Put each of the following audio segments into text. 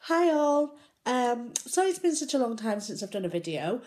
Hi all. Sorry it's been such a long time since I've done a video,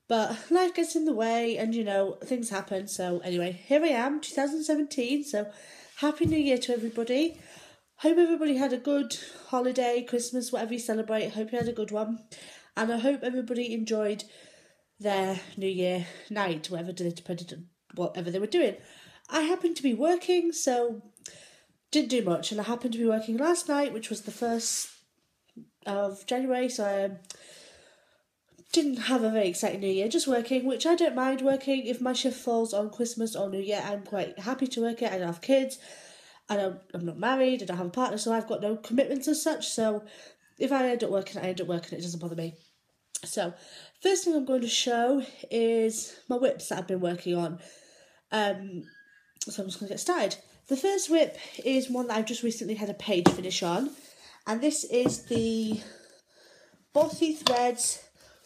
but life gets in the way and things happen. So anyway, here I am, 2017. So happy New Year to everybody. Hope everybody had a good holiday, Christmas, whatever you celebrate. Hope you had a good one, and I hope everybody enjoyed their New Year night, whatever they were doing. I happened to be working, so didn't do much, and I happened to be working last night, which was the 1st of January, so I didn't have a very exciting New Year, just working, which I don't mind working. If my shift falls on Christmas or New Year, I'm quite happy to work it. I don't have kids, I'm not married, I don't have a partner, so I've got no commitments as such, so if I end up working, it doesn't bother me. So, first thing I'm going to show is my whips that I've been working on. So I'm just going to get started. The first whip is one that I've just recently had a page finish on, and this is the Bossy Threads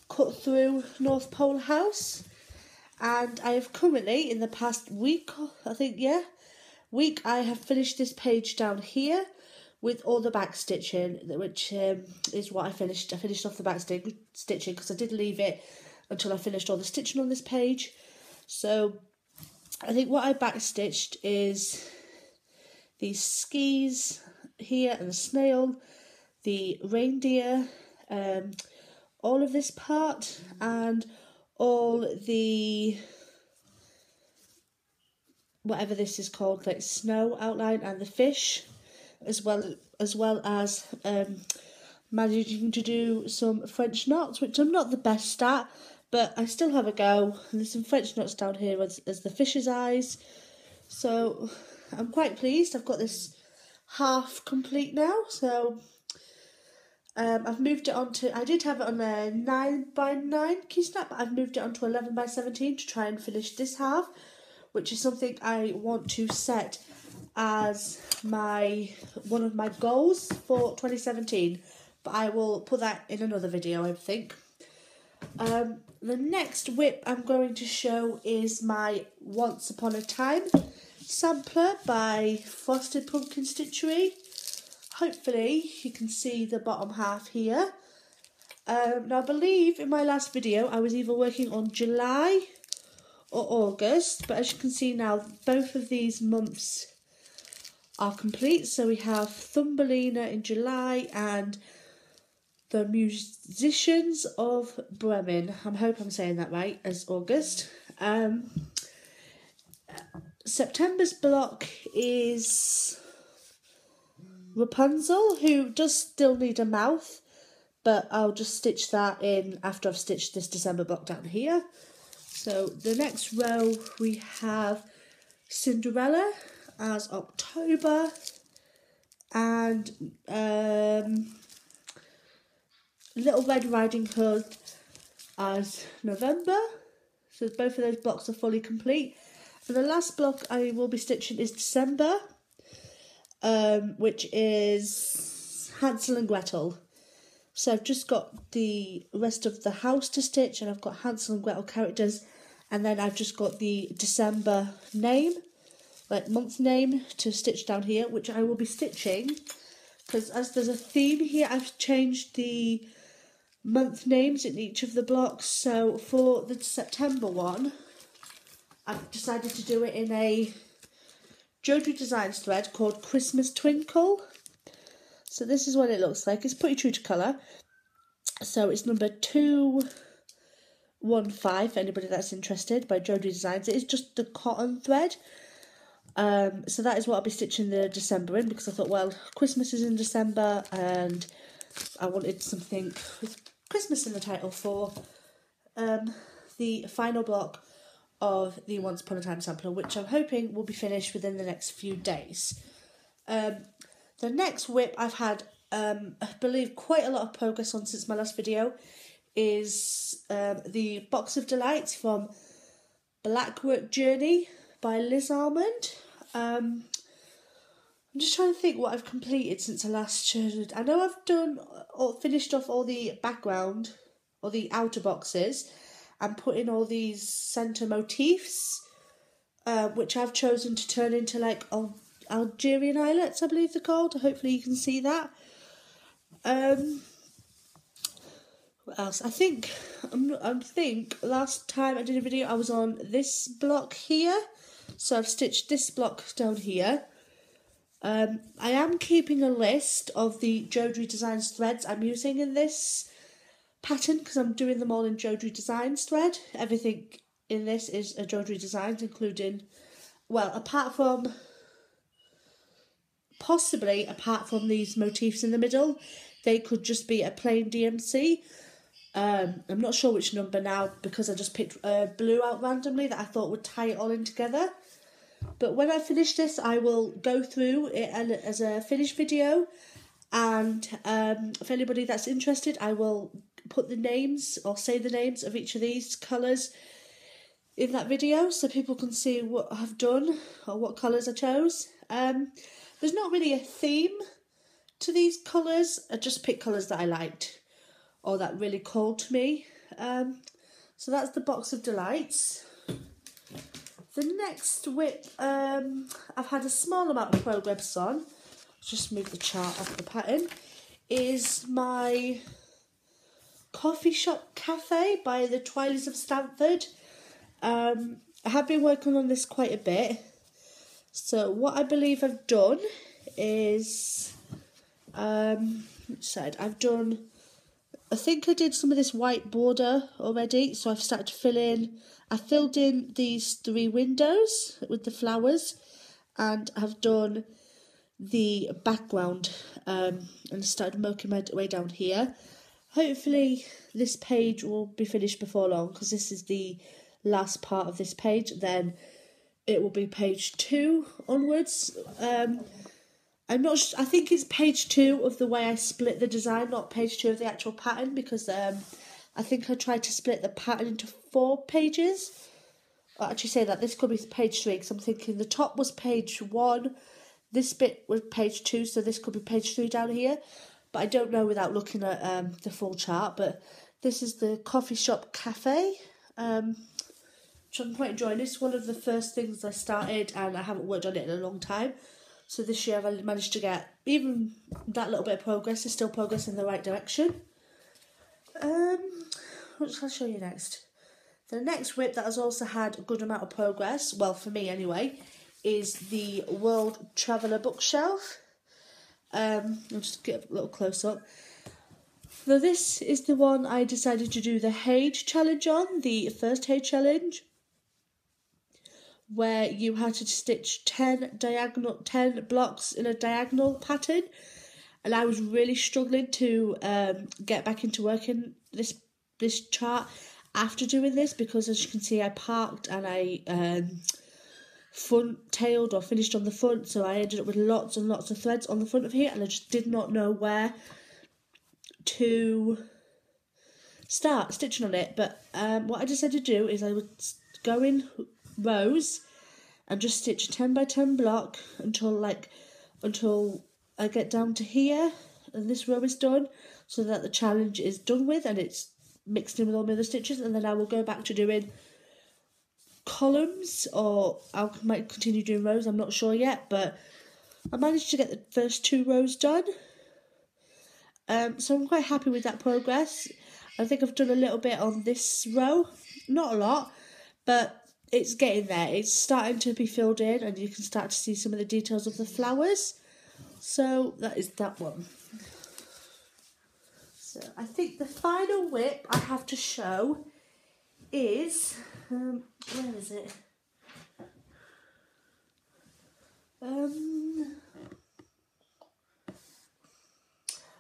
Cut Through North Pole House. And I have currently, in the past week, I have finished this page down here with all the back stitching, which is what I finished. I finished off the back stitching because I did leave it until I finished all the stitching on this page. So I think what I back stitched is these skis here and the snail, the reindeer, all of this part, and all the whatever this is called, like snow outline, and the fish, as well as managing to do some French knots, which I'm not the best at, but I still have a go. And there's some French knots down here as the fish's eyes, so I'm quite pleased. I've got this half complete now, so I've moved it on to, I did have it on a 9x9 key snap, but I've moved it on to 11x17 to try and finish this half, which is something I want to set as one of my goals for 2017, but I will put that in another video, I think. The next whip I'm going to show is my Once Upon a Time sampler by Frosted Pumpkin Stitchery. Hopefully you can see the bottom half here. Now I believe in my last video I was either working on July or August, but as you can see now, both of these months are complete. So we have Thumbelina in July and the Musicians of Bremen, I hope I'm saying that right, as August. September's block is Rapunzel, who does still need a mouth, but I'll just stitch that in after I've stitched this December block down here. So the next row we have Cinderella as October, and Little Red Riding Hood as November. So both of those blocks are fully complete. And the last block I will be stitching is December, which is Hansel and Gretel. So I've just got the rest of the house to stitch, and I've got Hansel and Gretel characters, and then I've just got the December name, like month name, to stitch down here, which I will be stitching, because as there's a theme here, I've changed the month names in each of the blocks. So for the September one, I've decided to do it in a Jodie Designs thread called Christmas Twinkle. So this is what it looks like. It's pretty true to colour. So it's number 215, for anybody that's interested, by Jodie Designs. It is just the cotton thread. So that is what I'll be stitching the December in, because I thought, well, Christmas is in December, and I wanted something with Christmas in the title for the final block of the Once Upon a Time sampler, which I'm hoping will be finished within the next few days. The next whip I've had, I believe, quite a lot of progress on since my last video is the Box of Delights from Blackwork Journey by Liz Almond. I'm just trying to think what I've completed since I last showed. I know I've done or finished off all the background or the outer boxes and put in all these centre motifs, which I've chosen to turn into like Algerian islets, I believe they're called. Hopefully you can see that. What else? I think last time I did a video I was on this block here, so I've stitched this block down here. I am keeping a list of the Jodrey Designs threads I'm using in this pattern because I'm doing them all in Jodrey Designs thread. Everything in this is a Jodrey Designs, including, well, apart from these motifs in the middle, they could just be a plain DMC. I'm not sure which number now because I just picked blue out randomly that I thought would tie it all in together. But when I finish this, I will go through it as a finished video, and for anybody that's interested, I will put the names or say the names of each of these colours in that video so people can see what I've done or what colours I chose. There's not really a theme to these colours. I just picked colours that I liked or that really called to me. So that's the box of delights. The next whip I've had a small amount of progress on, just move the chart off the pattern, is my Coffee Shop Cafe by the Twilight of Stanford. I have been working on this quite a bit. So what I believe I've done is, I think I did some of this white border already, so I've started to fill in. I filled in these 3 windows with the flowers, and I've done the background and started working my way down here. Hopefully this page will be finished before long because this is the last part of this page. Then it will be page 2 onwards. I'm not sure, I think it's page 2 of the way I split the design, not page 2 of the actual pattern, because I think I tried to split the pattern into 4 pages. I'll actually say that this could be page 3 because I'm thinking the top was page 1, this bit was page 2, so this could be page 3 down here. But I don't know without looking at the full chart. But this is the Coffee Shop Cafe, which I'm quite enjoying. It's one of the first things I started, and I haven't worked on it in a long time. So this year I've managed to get even that little bit of progress. Is still progress in the right direction. What shall I show you next? The next whip that has also had a good amount of progress, well for me anyway, is the World Traveller bookshelf. I'll just get a little close up. Now this is the one I decided to do the Hage challenge on, the first Hage challenge, where you had to stitch 10 blocks in a diagonal pattern, and I was really struggling to get back into working this chart after doing this, because as you can see I parked and I front-tailed or finished on the front, so I ended up with lots and lots of threads on the front of here, and I just did not know where to start stitching on it. But what I decided to do is I would go in rows and just stitch a 10 by 10 block until I get down to here and this row is done, so that the challenge is done with and it's mixed in with all my other stitches, and then I will go back to doing columns, or I might continue doing rows, I'm not sure yet. But I managed to get the first 2 rows done, so I'm quite happy with that progress. I think I've done a little bit on this row, not a lot, but it's getting there. It's starting to be filled in and you can start to see some of the details of the flowers. So that is that one. So I think the final whip I have to show is, where is it?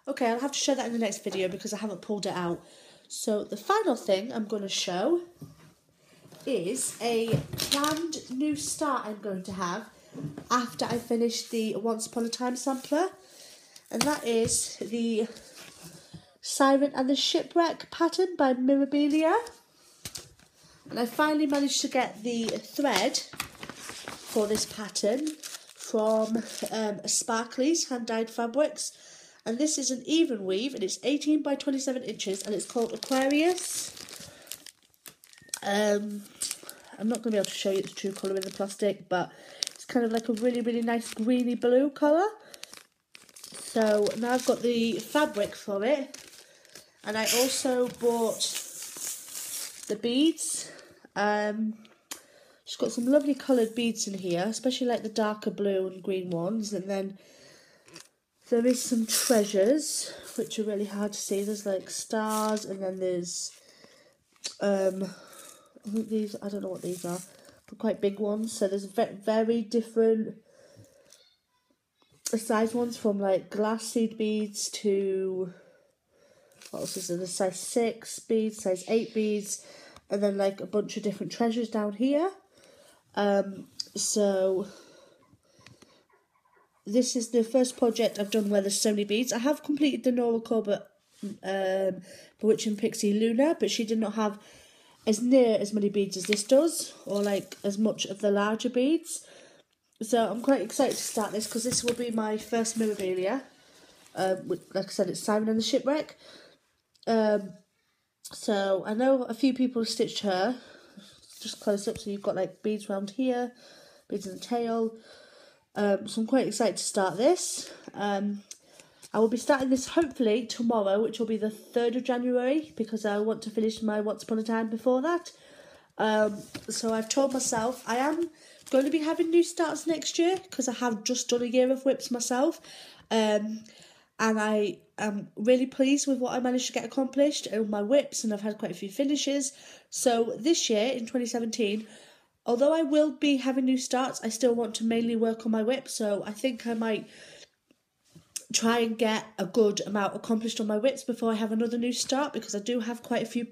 Okay, I'll have to show that in the next video because I haven't pulled it out. So the final thing I'm going to show is a planned new start I'm going to have after I finish the Once Upon a Time sampler, and that is the Siren and the Shipwreck pattern by Mirabilia. And I finally managed to get the thread for this pattern from Sparkly's Hand Dyed Fabrics, and this is an even weave and it's 18 by 27 inches and it's called Aquarius. I'm not going to be able to show you the true colour in the plastic, but it's kind of like a really, really nice greeny blue colour. So now I've got the fabric for it, and I also bought the beads. Just got some lovely coloured beads in here, especially like the darker blue and green ones, and then there is some treasures which are really hard to see. There's like stars, and then there's I think these, I don't know what these are, but quite big ones. So there's very different size ones, from like glass seed beads to, what else is there? There's size 6 beads, size 8 beads, and then like a bunch of different treasures down here. So this is the first project I've done where there's so many beads. I have completed the Nora Corbett Bewitching Pixie Luna, but she did not have as near as many beads as this does, or like as much of the larger beads. So I'm quite excited to start this, because this will be my first memorabilia. Like I said, it's Siren and the Shipwreck. So I know a few people have stitched her, just close up, so you've got like beads around here, beads in the tail. So I'm quite excited to start this. I will be starting this hopefully tomorrow, which will be the 3rd of January, because I want to finish my Once Upon a Time before that. So I've told myself I am going to be having new starts next year, because I have just done a year of whips myself. And I am really pleased with what I managed to get accomplished in my whips, and I've had quite a few finishes. So this year, in 2017, although I will be having new starts, I still want to mainly work on my whip. So I think I might try and get a good amount accomplished on my whips before I have another new start, because I do have quite a few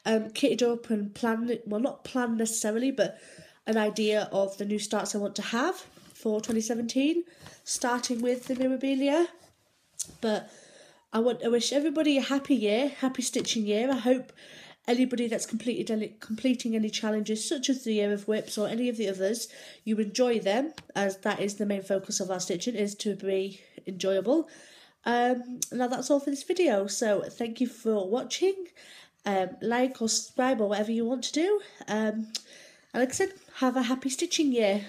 kitted up and planned, well, not planned necessarily, but an idea of the new starts I want to have for 2017, starting with the memorabilia. But I wish everybody a happy year, happy stitching year. I hope anybody that's completing any challenges, such as the Year of Whips or any of the others, you enjoy them, as that is the main focus of our stitching, is to be enjoyable. Now that's all for this video, so thank you for watching. Like or subscribe or whatever you want to do. And like I said, have a happy stitching year.